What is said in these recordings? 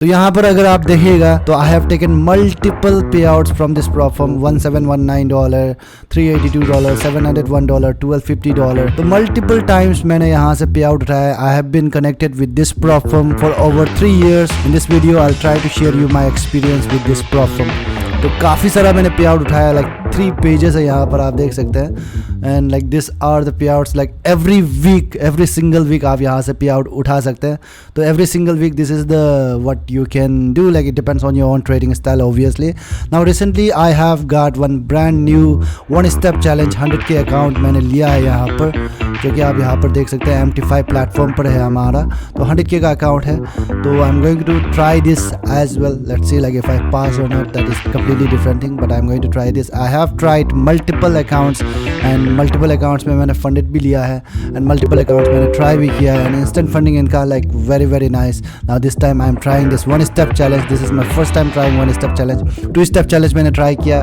तो यहाँ पर अगर आप देखिएगा तो आई हैव टेकन मल्टीपल पे आउट्स फ्रॉम दिस प्लेटफॉर्म, $1719, $382, $701, $1250। तो मल्टीपल टाइम्स मैंने यहाँ से पे आउट उठाया। I have been connected with this platform for over 3 years। In this video I try to share you my experience with this platform. तो काफ़ी सारा मैंने पे आउट उठाया, लाइक 3 पेजेस है यहाँ पर आप देख सकते हैं। And like this are the pay outs, like every week, every single week आप यहाँ से पे आउट उठा सकते हैं। तो every single week this is the what you can do, like it depends on your own trading style obviously. Now recently I have got one brand new 1 step challenge 100K account मैंने लिया है यहाँ पर, जो कि आप यहाँ पर देख सकते हैं। MT5 प्लेटफॉर्म पर है हमारा, तो 100K का अकाउंट है। तो I am going to try this as well, let's see like if I pass और not, that is completely different thing, but I'm going to try this. I have tried multiple accounts and multiple accounts में मैंने funded भी लिया है and multiple accounts मैंने try भी किया है and instant funding इनका like very nice. Now this time I'm trying this 1 step challenge. This is my first time trying 1 step challenge. 2 step challenge मैंने try किया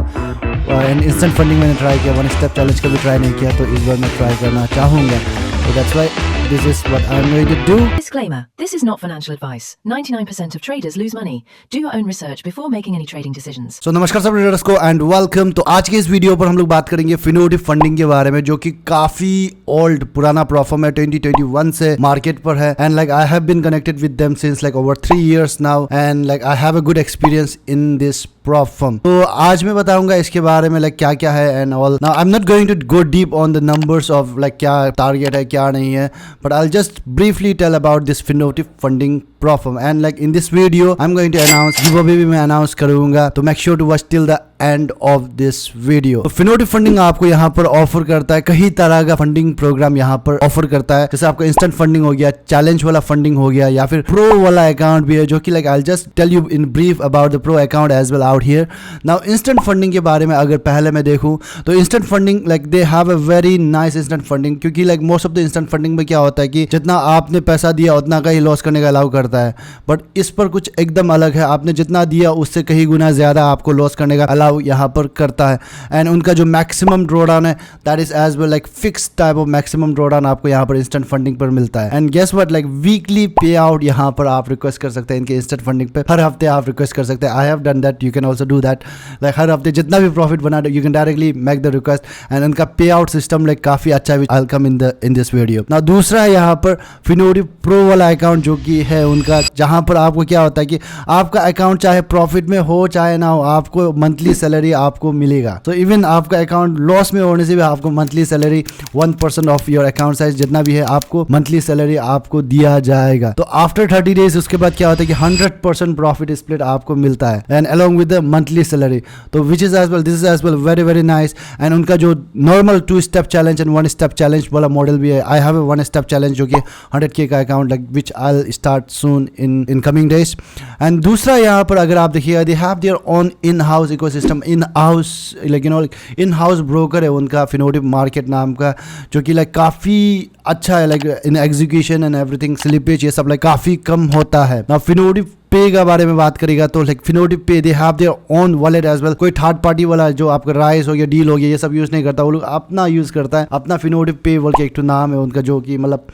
and instant funding मैंने try किया, 1 step challenge कभी try नहीं किया, तो इस बार मैं try करना चाहूँगा। So that's why this is what I'm going to do. Disclaimer: this is not financial advice. 99% of traders lose money. Do your own research before making any trading decisions. So नमस्कार सब traders को and welcome. तो आज के इस video पर हम लोग बात करेंगे फिनोटिव फंडिंग के बारे में, जो कि काफी ओल्ड पुराना प्लेटफॉर्म है, 2021 से मार्केट पर है। And like I have been connected with them since like over 3 years now and like I have a good experience in this platform. तो आज मैं बताऊंगा इसके बारे में, लाइक क्या क्या है and all. Now I am not going to go deep on the numbers of like क्या टारगेट है क्या नहीं है, but I'll just briefly tell about this Finotive funding platform and like in this video I'm going to announce giveaway भी मैं announce करूँगा, तो make sure to watch till the end of this video। तो Finotive funding आपको यहाँ पर offer करता है, कई तरह का फंडिंग प्रोग्राम यहाँ पर ऑफर करता है। जैसे आपको इंस्टेंट फंडिंग हो गया, चैलेंज वाला फंडिंग हो गया, या फिर प्रो वाला अकाउंट भी है, जो कि like I just tell you in brief about the pro account as well out here. Now instant funding के बारे में अगर पहले मैं देखूँ तो instant funding like they have a very nice instant funding, क्योंकि like most of the instant funding में क्या होता है कि जितना आपने पैसा दिया उतना का ही लॉस करने का अलाउ करता है, बट इस पर कुछ एकदम अलग है। आपने जितना दिया उससे कहीं गुना ज्यादा आपको लॉस करने का अलाउ यहाँ पर करता है। एंड उनका जो मैक्सिमम ड्रॉडाउन है that is as well like fix type of maximum drawdown आपको यहाँ पर इंस्टेंट फंडिंग पर मिलता है। And guess what, like weekly pay out यहाँ पर आप रिक्वेस्ट कर सकते हैं इनके इंस्टेंट फंडिंग पे, हर हफ्ते आप रिक्वेस्ट कर सकते हैं। I have done that, you can also do that. Like हर हफ्ते जितना भी प्रॉफिट बना you can directly make the request and उनका पे आउट सिस्टम लाइक काफी अच्छा है। I will come in this video. Now दूसरा है यहाँ पर फिनोटिव प्रो वाला अकाउंट, जो कि है उनका, जहाँ पर आपको क्या होता है कि आपका अकाउंट चाहे प्रॉफिट में हो चाहे ना हो, आपको मंथली सैलरी आपको मिलेगा। तो इवन आपका अकाउंट लॉस में होने से भी आपको monthly salary 1% of your account size जितना भी है आपको मंथली सैलरी आपको दिया जाएगा। तो आफ्टर 30 डेज उसके बाद क्या होता है कि 100% प्रॉफिट स्प्लिट आपको मिलता है and along with the monthly salary. तो which is as well, this is as well very nice. And उनका जो normal 2 step challenge and 1 step challenge वाला मॉडल भी है। I have a 1 step challenge जो कि 100K का account like which I will start soon in coming days. And दूसरा यहाँ पर अगर आप देखिएगा, they have their own in house ecosystem, in house like you no in house broker है उनका फिनोटिव मार्केट नाम का, जो कि लाइक काफ़ी अच्छा है। Like in execution and everything, slippage ये सब लाइक काफ़ी कम होता है। ना फिनोटिव पे का बारे में बात करेगा तो लाइक फिनोटिव पे they have their own wallet as well. कोई थर्ड पार्टी वाला जो आपका राइस हो गया, डील हो गया, ये सब यूज़ नहीं करता, वो लोग अपना यूज़ करता है। अपना फिनोटिव पे बोल के एक नाम है उनका, जो कि मतलब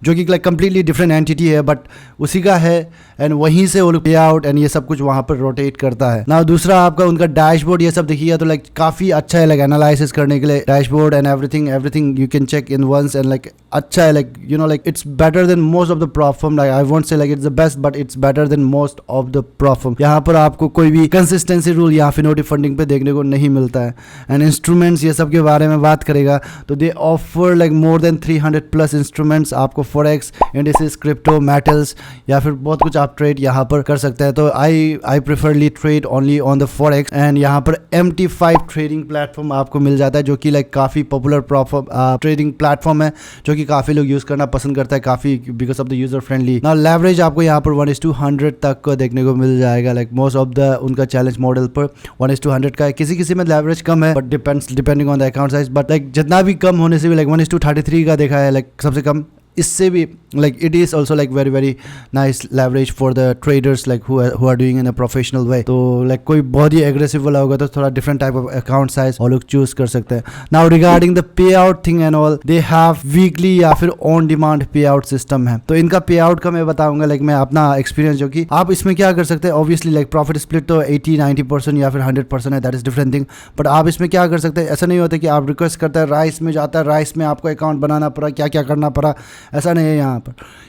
जो कि लाइक कम्प्लीटली डिफरेंट एंटिटी है, बट उसी का है एंड वहीं से वो लोग पे आउट एंड ये सब कुछ वहाँ पर रोटेट करता है। ना दूसरा आपका उनका डैशबोर्ड ये सब देखिएगा तो लाइक काफ़ी अच्छा है, लाइक एनालिसिस करने के लिए dashboard and everything you can check in once and like अच्छा है। Like you know like it's better than most of the platform. Like I won't say like it's the best, but it's better than most of the platform. यहाँ पर आपको कोई भी consistency rule यहाँ फिनोटिव funding पे देखने को नहीं मिलता है। एंड इंस्ट्रूमेंट्स ये सब के बारे में बात करेगा तो दे offer like more than 300+ instruments आपको फॉरेक्स, इंडिसेस, क्रिप्टो, मेटल्स या फिर बहुत कुछ आप ट्रेड यहाँ पर कर सकते हैं। तो I preferably trade only on the forex. And यहाँ पर MT5 ट्रेडिंग प्लेटफॉर्म आपको मिल जाता है, जो कि लाइक काफ़ी पॉपुलर ट्रेडिंग प्लेटफॉर्म है, जो कि काफ़ी लोग यूज़ करना पसंद करता है, काफ़ी because of the user friendly. ना लेवरेज आपको यहाँ पर 1:100 तक को देखने को मिल जाएगा। लाइक मोस्ट ऑफ द उनका चैलेंज मॉडल पर 1:100 का है, किसी में लेवरेज कम है, but depending on the account size. But like जितना भी कम होने से भी लाइक 1:33 का देखा है, लाइक सबसे कम इससे भी like it is also like very very nice leverage for the traders like who are doing in a professional way. तो like कोई बहुत ही aggressive वाला होगा तो थोड़ा different type of account size वो लोग choose कर सकते हैं. Now regarding the payout thing and all, they have weekly या फिर on demand payout system है. तो इनका payout का मैं बताऊंगा like मैं अपना experience जो कि आप इसमें क्या कर सकते हैं. Obviously like profit split तो 80-90% या फिर 100% है, that is different thing. But आप इसमें क्या कर सकते हैं, ऐसा नहीं होता कि आप रिक्वेस्ट करते हैं राइस में जाता है, राइस में आपको अकाउंट बनाना पड़ा, क्या क्या करना पड़ा, ऐसा नहीं है.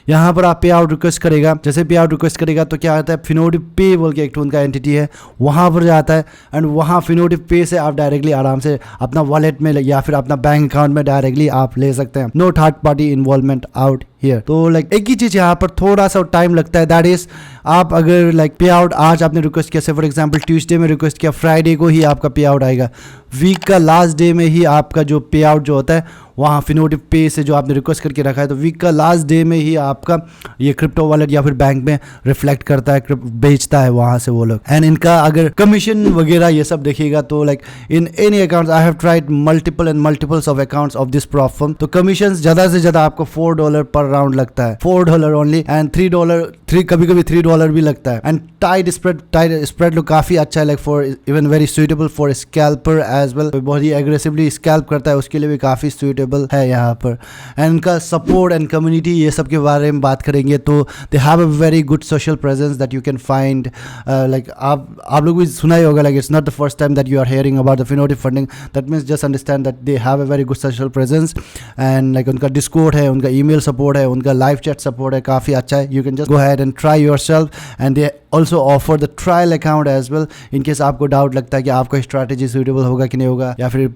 यहाँ पर आप पे आउट रिक्वेस्ट करेगा, जैसे पे आउट रिक्वेस्ट करेगा तो क्या आता है, फिनोटिव पे बोल के एक उनका एंटिटी है, वहाँ पर जाता है एंड वहाँ फिनोटिव पे से आप डायरेक्टली आराम से अपना वॉलेट में या फिर अपना बैंक अकाउंट में डायरेक्टली आप ले सकते हैं. No third party involvement out here. तो लाइक एक ही चीज यहाँ पर थोड़ा सा टाइम लगता है, दैट इज आप अगर लाइक पे आउट आज आपने रिक्वेस्ट किया, से फॉर एग्जांपल ट्यूसडे में रिक्वेस्ट किया, फ्राइडे को ही आपका पे आउट आएगा. वीक का लास्ट डे में ही आपका जो पे आउट जो होता है वहाँ फिनोटिव पे से जो आपने रिक्वेस्ट करके रखा है, तो वीक का लास्ट डे में ही आपका ये क्रिप्टो वॉलेट या फिर बैंक में रिफ्लेक्ट करता है, बेचता है वहाँ से वो लोग. एंड इनका अगर कमीशन वगैरह ये सब देखिएगा तो like in any accounts, I have tried multiple and multiples of accounts of this platform. तो कमीशन ज़्यादा से ज़्यादा आपको $4 पर राउंड लगता है, $4 ओनली. एंड $3 कभी कभी $3 भी लगता है. एंड टाइट स्प्रेड लोग काफ़ी अच्छा है, like for even very suitable for scalper as well. बहुत ही एग्रेसिवली स्कैल्प करता है उसके लिए भी काफ़ी सुइटेबल है यहाँ पर. एंड इनका सपोर्ट एंड कम्युनिटी ये सब के बारे में बात करेंगे तो they have a very good social presence that you can find. Like आप लोग भी सुना ही होगा, like it's not the first time that you are hearing about the Finotive funding. That means just understand that they have a very good social presence. And like उनका Discord है, उनका email support है, उनका live chat support है, काफ़ी अच्छा है. You can just go ahead and try yourself. And they also offer the trial account as well in case आपको डाउट लगता है कि आपका स्ट्रैटेजी सूटेबल होगा कि नहीं होगा, या फिर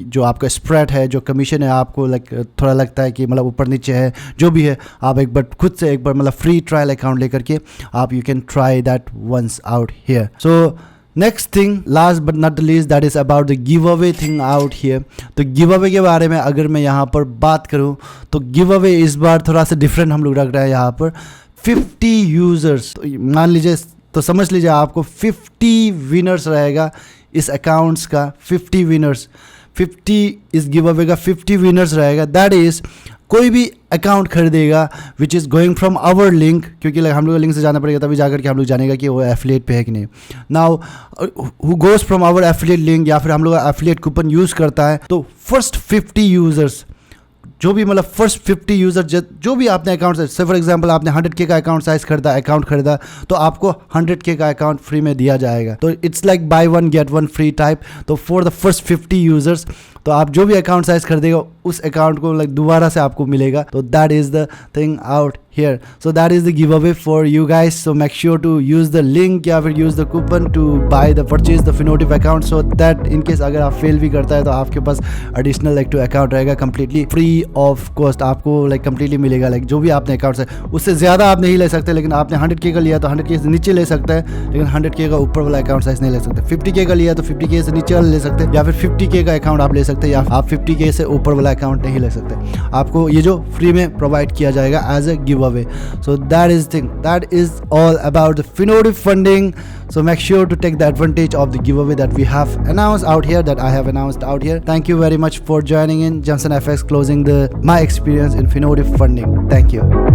जो आपका स्प्रेड है, जो कमीशन है, आपको लाइक थोड़ा लगता है कि मतलब ऊपर नीचे है, जो भी है, आप एक बार खुद से एक बार मतलब फ्री ट्रायल अकाउंट लेकर के आप you can try that once out here. So next thing, last but not the least, that is about the give away thing out here. तो गिव अवे के बारे में अगर मैं यहाँ पर बात करूँ तो गिव अवे इस बार थोड़ा सा डिफरेंट हम लोग रख रहे हैं यहाँ पर. 50 यूज़र्स, तो मान लीजिए, तो समझ लीजिए आपको 50 विनर्स रहेगा इस अकाउंट्स का. 50 विनर्स, 50 इस गिव अवे का 50 विनर्स रहेगा. दैट इज़ कोई भी अकाउंट खरीदेगा which is going from our link, क्योंकि हम लोग लिंक से जाना पड़ेगा तभी जाकर के हम लोग जानेगा कि वो एफिलिएट पे है कि नहीं. Now who goes from our affiliate link या फिर हम लोग एफिलिएट कूपन यूज़ करता है, तो फर्स्ट 50 यूज़र्स, जो भी मतलब फर्स्ट 50 यूज़र जो भी आपने अकाउंट से फॉर एग्जांपल आपने 100K का अकाउंट साइज अकाउंट खरीदा तो आपको 100K का अकाउंट फ्री में दिया जाएगा. तो it's like by one get one free type. तो फॉर द फर्स्ट 50 यूज़र्स, तो आप जो भी अकाउंट साइज खरीदेगा उस अकाउंट को लाइक दोबारा से आपको मिलेगा. तो that is the thing out here. So that is the giveaway for you guys. So make sure to use the link या फिर use the coupon to purchase the Finotive account, so that in case अगर आप fail भी करता है तो आपके पास additional like 2 account रहेगा completely free of cost. आपको like completely मिलेगा, like जो भी आपने account से, उससे ज़्यादा आप नहीं ले सकते. लेकिन आपने 100K का लिया तो 100K से नीचे ले सकते हैं, लेकिन 100K का ऊपर वाला अकाउंट साइज नहीं ले सकते. 50K का लिया तो 50K से नीचे वाला ले सकते हैं, या फिर 50K का अकाउंट आप ले सकते हैं, या आप 50K से ऊपर वाला अकाउंट नहीं ले सकते. आपको ये जो फ्री में प्रोवाइड किया जाएगा as a give away. So that is all about the Finotive funding. So make sure to take the advantage of the giveaway that we have announced out here, that I have announced out here. Thank you very much for joining in. Johnson FX closing my experience in Finotive funding. Thank you.